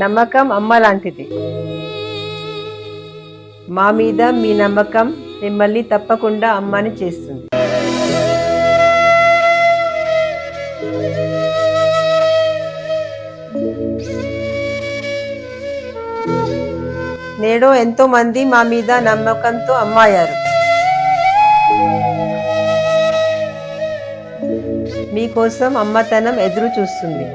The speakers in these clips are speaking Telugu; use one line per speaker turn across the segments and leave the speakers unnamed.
నమ్మకం అమ్మ లాంటిది. మా మీద మీ నమ్మకం మిమ్మల్ని తప్పకుండా అమ్మని చేస్తుంది. నేడు ఎంతో మంది మా మీద నమ్మకంతో అమ్మాయారు. మీకోసం అమ్మతనం ఎదురు చూస్తుంది.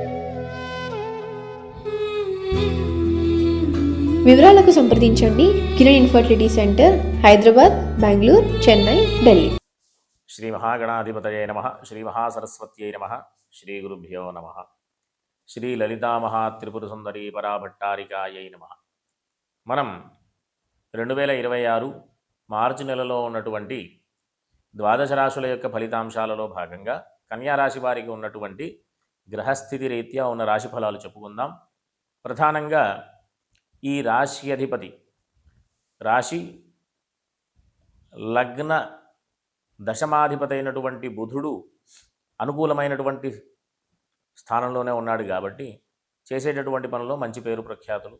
వివరాలకు సంప్రదించండి. Kiran infertility centre, Hyderabad, Bengaluru, Chennai, Delhi.
శ్రీ మహాగణాధిపతయే నమః. శ్రీ మహాసరస్వత్యై నమః. శ్రీ గురుభ్యో నమః. శ్రీ లలితామహాత్రిపుర సుందరీ పరాభట్టారికాయై నమః. మనం 2026 మార్చి నెలలో ఉన్నటువంటి ద్వాదశ రాశుల యొక్క ఫలితాంశాలలో భాగంగా కన్యారాశి వారికి ఉన్నటువంటి గ్రహస్థితి రీత్యా ఉన్న రాశి ఫలాలు చెప్పుకుందాం. ప్రధానంగా ఈ రాశి అధిపతి రాశి లగ్న దశమాధిపతి అయినటువంటి బుధుడు అనుకూలమైనటువంటి స్థానంలోనే ఉన్నాడు కాబట్టి చేసేటటువంటి పనుల్లో మంచి పేరు ప్రఖ్యాతులు,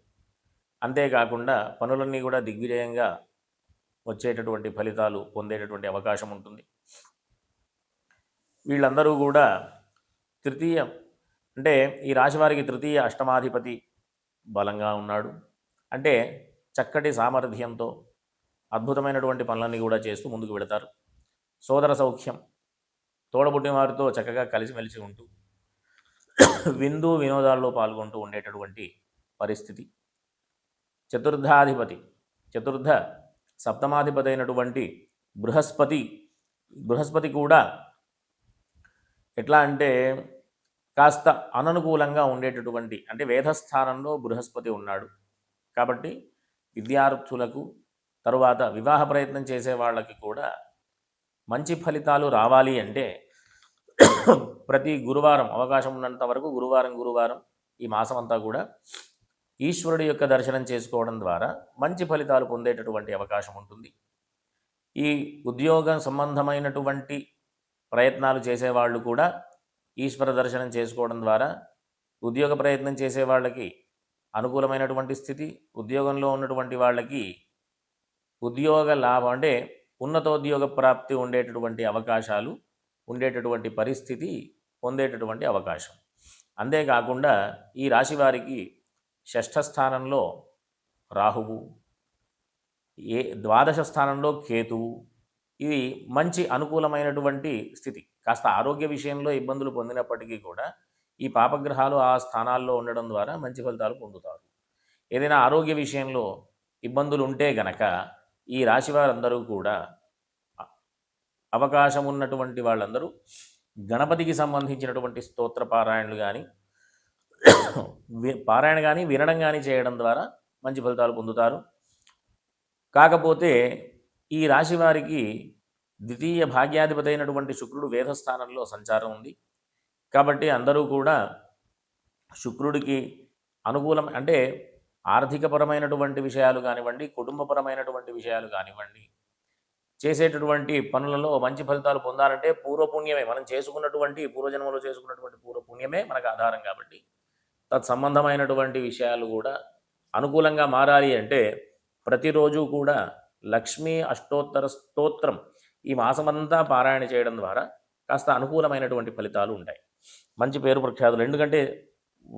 అంతేకాకుండా పనులన్నీ కూడా దిగ్విజయంగా వచ్చేటటువంటి ఫలితాలు పొందేటటువంటి అవకాశం ఉంటుంది. వీళ్ళందరూ కూడా తృతీయ అంటే ఈ రాశి వారికి తృతీయ అష్టమాధిపతి బలంగా ఉన్నాడు. అంటే చక్కటి సామర్థ్యంతో అద్భుతమైనటువంటి పనులన్నీ కూడా చేస్తూ ముందుకు వెళతారు. సోదర సౌఖ్యం, తోడబుట్టిన వారితో చక్కగా కలిసిమెలిసి ఉంటూ విందు వినోదాల్లో పాల్గొంటూ ఉండేటటువంటి పరిస్థితి. చతుర్థ సప్తమాధిపతి అయినటువంటి బృహస్పతి కూడా ఎట్లా అంటే కాస్త అననుకూలంగా ఉండేటటువంటి, అంటే వేధస్థానంలో బృహస్పతి ఉన్నాడు కాబట్టి విద్యార్థులకు, తరువాత వివాహ ప్రయత్నం చేసే వాళ్ళకి కూడా మంచి ఫలితాలు రావాలి అంటే ప్రతి గురువారం అవకాశం ఉన్నంత వరకు గురువారం ఈ మాసం అంతా కూడా ఈశ్వరుడి యొక్క దర్శనం చేసుకోవడం ద్వారా మంచి ఫలితాలు పొందేటటువంటి అవకాశం ఉంటుంది. ఈ ఉద్యోగం సంబంధమైనటువంటి ప్రయత్నాలు చేసేవాళ్ళు కూడా ఈశ్వర దర్శనం చేసుకోవడం ద్వారా ఉద్యోగ ప్రయత్నం చేసే వాళ్ళకి అనుకూలమైనటువంటి స్థితి, ఉద్యోగంలో ఉన్నటువంటి వాళ్ళకి ఉద్యోగ లాభం అంటే ఉన్నతోద్యోగ ప్రాప్తి ఉండేటటువంటి అవకాశాలు, ఉండేటటువంటి పరిస్థితి పొందేటటువంటి అవకాశం. అంతేకాకుండా ఈ రాశి వారికి షష్ఠ స్థానంలో రాహువు, ద్వాదశ స్థానంలో కేతువు, ఇది మంచి అనుకూలమైనటువంటి స్థితి. కాస్త ఆరోగ్య విషయంలో ఇబ్బందులు పొందినప్పటికీ కూడా ఈ పాపగ్రహాలు ఆ స్థానాల్లో ఉండడం ద్వారా మంచి ఫలితాలు పొందుతారు. ఏదైనా ఆరోగ్య విషయంలో ఇబ్బందులు ఉంటే గనక ఈ రాశి వారందరూ కూడా అవకాశం ఉన్నటువంటి వాళ్ళందరూ గణపతికి సంబంధించినటువంటి స్తోత్ర పారాయణలు కానీ వినడం కానీ చేయడం ద్వారా మంచి ఫలితాలు పొందుతారు. కాకపోతే ఈ రాశి వారికి ద్వితీయ భాగ్యాధిపతి అయినటువంటి శుక్రుడు వేధస్థానంలో సంచారం ఉంది కాబట్టి అందరూ కూడా శుక్రుడికి అనుకూలం, అంటే ఆర్థికపరమైనటువంటి విషయాలు కానివ్వండి, కుటుంబపరమైనటువంటి విషయాలు కానివ్వండి, చేసేటటువంటి పనులలో మంచి ఫలితాలు పొందాలంటే పూర్వపుణ్యమే, మనం చేసుకున్నటువంటి పూర్వజన్మలో చేసుకున్నటువంటి పూర్వపుణ్యమే మనకు ఆధారం. కాబట్టి తత్సంబంధమైనటువంటి విషయాలు కూడా అనుకూలంగా మారాలి అంటే ప్రతిరోజు కూడా లక్ష్మీ అష్టోత్తర స్తోత్రం ఈ మాసమంతా పారాయణ చేయడం ద్వారా కాస్త అనుకూలమైనటువంటి ఫలితాలు ఉంటాయి, మంచి పేరు ప్రఖ్యాతులు. ఎందుకంటే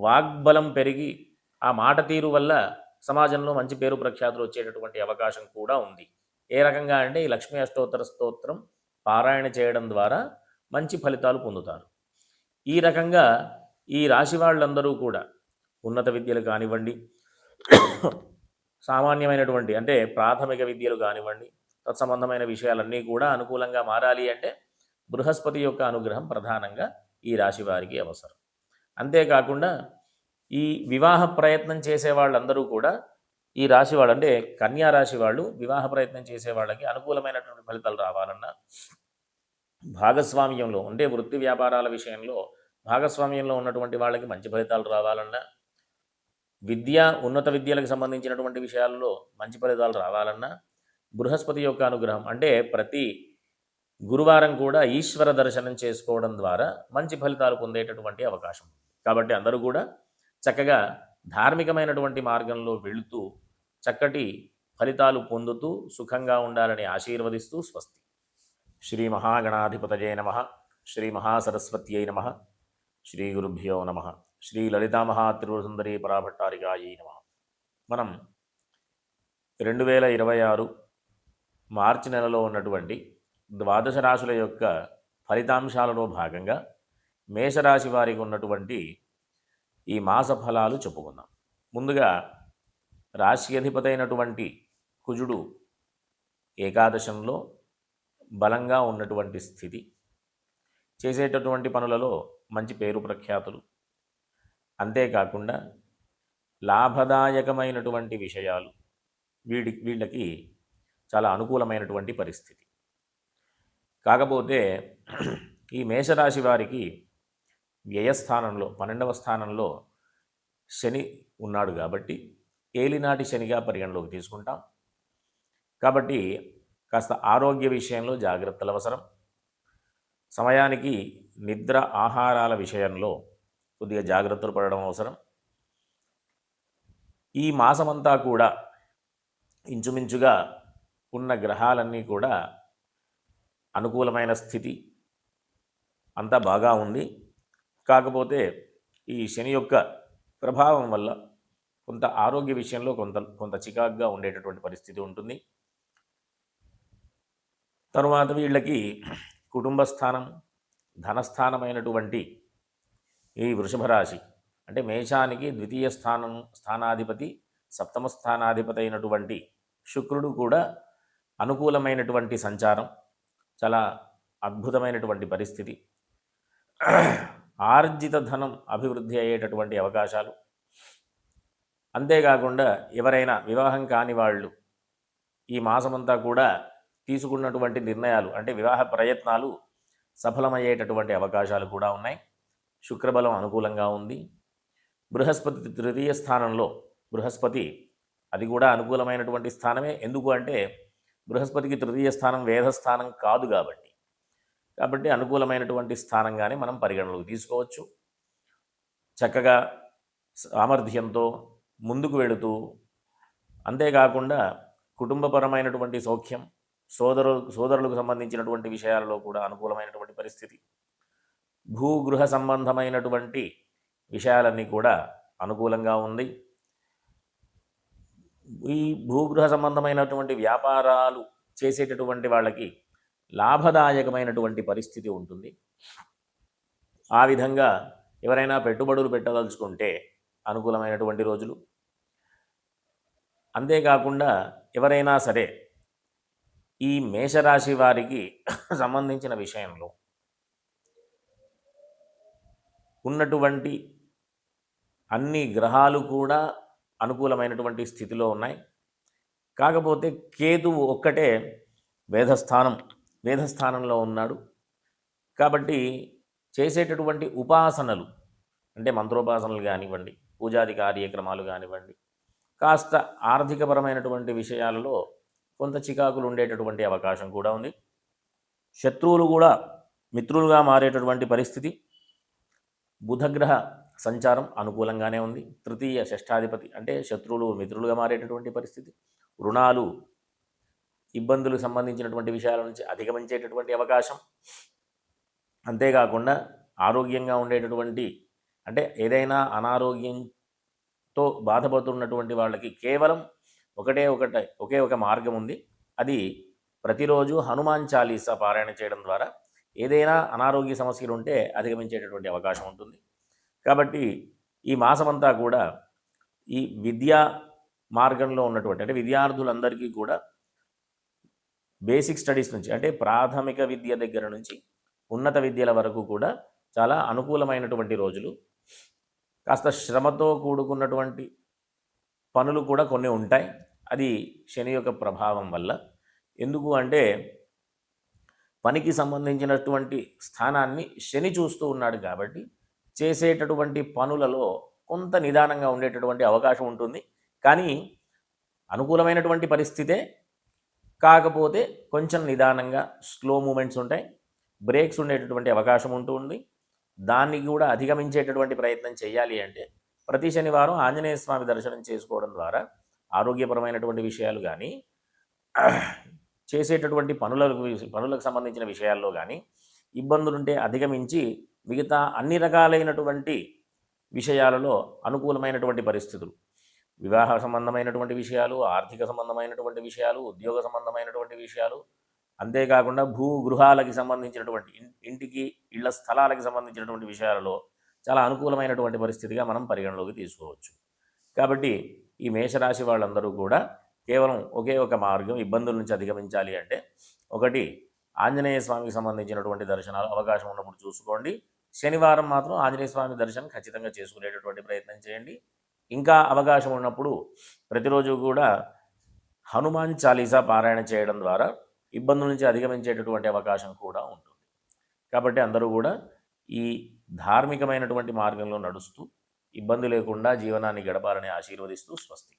వాగ్బలం పెరిగి ఆ మాట తీరు వల్ల సమాజంలో మంచి పేరు ప్రఖ్యాతులు వచ్చేటటువంటి అవకాశం కూడా ఉంది. ఏ రకంగా అంటే ఈ లక్ష్మీ అష్టోత్తర స్తోత్రం పారాయణ చేయడం ద్వారా మంచి ఫలితాలు పొందుతారు. ఈ రకంగా ఈ రాశి వాళ్ళందరూ కూడా ఉన్నత విద్యలు కానివ్వండి, సామాన్యమైనటువంటి అంటే ప్రాథమిక విద్యలు కానివ్వండి, తత్సంబంధమైన విషయాలన్నీ కూడా అనుకూలంగా మారాలి అంటే బృహస్పతి యొక్క అనుగ్రహం ప్రధానంగా ఈ రాశి వారికి అవసరం. అంతేకాకుండా ఈ వివాహ ప్రయత్నం చేసే వాళ్ళందరూ కూడా ఈ రాశి వాళ్ళు అంటే కన్యా రాశి వాళ్ళు వివాహ ప్రయత్నం చేసే వాళ్ళకి అనుకూలమైనటువంటి ఫలితాలు రావాలన్నా, భాగస్వామ్యంలో అంటే వృత్తి వ్యాపారాల విషయంలో భాగస్వామ్యంలో ఉన్నటువంటి వాళ్ళకి మంచి ఫలితాలు రావాలన్నా, ఉన్నత విద్యలకు సంబంధించినటువంటి విషయాల్లో మంచి ఫలితాలు రావాలన్నా బృహస్పతి యొక్క అనుగ్రహం అంటే ప్రతి గురువారం కూడా ఈశ్వర దర్శనం చేసుకోవడం ద్వారా మంచి ఫలితాలు పొందేటటువంటి అవకాశం. కాబట్టి అందరూ కూడా చక్కగా ధార్మికమైనటువంటి మార్గంలో వెళుతూ చక్కటి ఫలితాలు పొందుతూ సుఖంగా ఉండాలని ఆశీర్వదిస్తూ స్వస్తి. శ్రీ మహాగణాధిపతయే నమః. శ్రీ మహాసరస్వత్యై నమః. శ్రీ గురుభ్యో నమః. శ్రీ లలితామహాత్రిపురసుందరీ పరాభట్టారికాయై నమః. మనం 2026 మార్చి నెలలో ఉన్నటువంటి ద్వాదశ రాశుల యొక్క ఫలితాంశాలలో భాగంగా మేషరాశి వారికి ఉన్నటువంటి ఈ మాస ఫలాలు చెప్పుకుందాం. ముందుగా రాశి అధిపతి అయినటువంటి కుజుడు ఏకాదశంలో బలంగా ఉన్నటువంటి స్థితి, చేసేటటువంటి పనులలో మంచి పేరు ప్రఖ్యాతులు, అంతేకాకుండా లాభదాయకమైనటువంటి విషయాలు వీళ్ళకి చాలా అనుకూలమైనటువంటి పరిస్థితి. కాకపోతే ఈ మేషరాశి వారికి వ్యయస్థానంలో 12వ స్థానంలో శని ఉన్నాడు కాబట్టి ఏలినాటి శనిగా పరిగణలోకి తీసుకుంటాం. కాబట్టి కాస్త ఆరోగ్య విషయంలో జాగ్రత్తలు అవసరం. సమయానికి నిద్ర ఆహారాల విషయంలో కొద్దిగా జాగ్రత్తలు పడడం అవసరం. ఈ మాసమంతా కూడా ఇంచుమించుగా ఉన్న గ్రహాలన్నీ కూడా అనుకూలమైన స్థితి అంతా బాగా ఉంది. కాకపోతే ఈ శని యొక్క ప్రభావం వల్ల కొంత ఆరోగ్య విషయంలో కొంత చికాకుగా ఉండేటటువంటి పరిస్థితి ఉంటుంది. తరువాత వీళ్ళకి కుటుంబ స్థానం, ధనస్థానమైనటువంటి ఈ వృషభ రాశి అంటే మేషానికి ద్వితీయ స్థానాధిపతి, సప్తమ స్థానాధిపతి అయినటువంటి శుక్రుడు కూడా అనుకూలమైనటువంటి సంచారం, చాలా అద్భుతమైనటువంటి పరిస్థితి. ఆర్జిత ధనం అభివృద్ధి అయ్యేటటువంటి అవకాశాలు, అంతేకాకుండా ఎవరైనా వివాహం కాని వాళ్ళు ఈ మాసమంతా కూడా తీసుకున్నటువంటి నిర్ణయాలు అంటే వివాహ ప్రయత్నాలు సఫలమయ్యేటటువంటి అవకాశాలు కూడా ఉన్నాయి. శుక్రబలం అనుకూలంగా ఉంది. బృహస్పతి తృతీయ స్థానంలో, బృహస్పతి అది కూడా అనుకూలమైనటువంటి స్థానమే. ఎందుకు అంటే బృహస్పతికి తృతీయ స్థానం వేదస్థానం కాదు కాబట్టి అనుకూలమైనటువంటి స్థానంగానే మనం పరిగణలోకి తీసుకోవచ్చు. చక్కగా సామర్థ్యంతో ముందుకు వెళుతూ, అంతేకాకుండా కుటుంబపరమైనటువంటి సౌఖ్యం, సోదరులకు సంబంధించినటువంటి విషయాలలో కూడా అనుకూలమైనటువంటి పరిస్థితి, భూగృహ సంబంధమైనటువంటి విషయాలన్నీ కూడా అనుకూలంగా ఉంది. ఈ భూగృహ సంబంధమైనటువంటి వ్యాపారాలు చేసేటటువంటి వాళ్ళకి లాభదాయకమైనటువంటి పరిస్థితి ఉంటుంది. ఆ విధంగా ఎవరైనా పెట్టుబడులు పెట్టదలుచుకుంటే అనుకూలమైనటువంటి రోజులు. అంతేకాకుండా ఎవరైనా సరే ఈ మేషరాశి వారికి సంబంధించిన విషయంలో ఉన్నటువంటి అన్ని గ్రహాలు కూడా అనుకూలమైనటువంటి స్థితిలో ఉన్నాయి. కాకపోతే కేతువు ఒక్కటే వేదస్థానంలో ఉన్నాడు. కాబట్టి చేసేటటువంటి ఉపాసనలు అంటే మంత్రోపాసనలు కానివ్వండి, పూజాది కార్యక్రమాలు కానివ్వండి, కాస్త ఆర్థికపరమైనటువంటి విషయాలలో కొంత చికాకులు ఉండేటటువంటి అవకాశం కూడా ఉంది. శత్రువులు కూడా మిత్రులుగా మారేటటువంటి పరిస్థితి. బుధగ్రహ సంచారం అనుకూలంగానే ఉంది. తృతీయ షష్ఠాధిపతి అంటే శత్రువులు మిత్రులుగా మారేటటువంటి పరిస్థితి. రుణాలు, ఇబ్బందులకు సంబంధించినటువంటి విషయాల నుంచి అధిగమించేటటువంటి అవకాశం. అంతేకాకుండా ఆరోగ్యంగా ఉండేటటువంటి అంటే ఏదైనా అనారోగ్యంతో బాధపడుతున్నటువంటి వాళ్ళకి కేవలం ఒకే ఒక మార్గం ఉంది. అది ప్రతిరోజు హనుమాన్ చాలీసా పారాయణ చేయడం ద్వారా ఏదైనా అనారోగ్య సమస్యలు ఉంటే అధిగమించేటటువంటి అవకాశం ఉంటుంది. కాబట్టి ఈ మాసమంతా కూడా ఈ విద్యా మార్గంలో ఉన్నటువంటి అంటే విద్యార్థులందరికీ కూడా బేసిక్ స్టడీస్ నుంచి అంటే ప్రాథమిక విద్య దగ్గర నుంచి ఉన్నత విద్యల వరకు కూడా చాలా అనుకూలమైనటువంటి రోజులు. కాస్త శ్రమతో కూడుకున్నటువంటి పనులు కూడా కొన్ని ఉంటాయి. అది శని యొక్క ప్రభావం వల్ల. ఎందుకు అంటే పనికి సంబంధించినటువంటి స్థానాన్ని శని చూస్తూ ఉన్నాడు కాబట్టి చేసేటటువంటి పనులలో కొంత నిదానంగా ఉండేటటువంటి అవకాశం ఉంటుంది. కానీ అనుకూలమైనటువంటి పరిస్థితే, కాకపోతే కొంచెం నిదానంగా స్లో మూమెంట్స్ ఉంటాయి, బ్రేక్స్ ఉండేటటువంటి అవకాశం ఉంటుంది. దాన్ని కూడా అధిగమించేటటువంటి ప్రయత్నం చేయాలి అంటే ప్రతి శనివారం ఆంజనేయ స్వామి దర్శనం చేసుకోవడం ద్వారా ఆరోగ్యపరమైనటువంటి విషయాలు కానీ, చేసేటటువంటి పనులకు సంబంధించిన విషయాల్లో కానీ ఇబ్బందులుంటే అధిగమించి మిగతా అన్ని రకాలైనటువంటి విషయాలలో అనుకూలమైనటువంటి పరిస్థితులు, వివాహ సంబంధమైనటువంటి విషయాలు, ఆర్థిక సంబంధమైనటువంటి విషయాలు, ఉద్యోగ సంబంధమైనటువంటి విషయాలు, అంతేకాకుండా గృహాలకి సంబంధించినటువంటి ఇంటికి ఇళ్ల స్థలాలకి సంబంధించినటువంటి విషయాలలో చాలా అనుకూలమైనటువంటి పరిస్థితిగా మనం పరిగణలోకి తీసుకోవచ్చు. కాబట్టి ఈ మేషరాశి వాళ్ళందరూ కూడా కేవలం ఒకే ఒక మార్గం ఇబ్బందుల నుంచి అధిగమించాలి అంటే, ఒకటి ఆంజనేయ స్వామికి సంబంధించినటువంటి దర్శనాలు అవకాశం ఉన్నప్పుడు చూసుకోండి. శనివారం మాత్రం ఆంజనేయ స్వామి దర్శనం ఖచ్చితంగా చేసుకునేటటువంటి ప్రయత్నం చేయండి. ఇంకా అవకాశం ఉన్నప్పుడు ప్రతిరోజు కూడా హనుమాన్ చాలీసా పారాయణ చేయడం ద్వారా ఇబ్బందుల నుంచి అధిగమించేటటువంటి అవకాశం కూడా ఉంటుంది. కాబట్టి అందరూ కూడా ఈ ధార్మికమైనటువంటి మార్గంలో నడుస్తూ ఇబ్బంది లేకుండా జీవనాన్ని గడపాలని ఆశీర్వదిస్తూ స్వస్తి.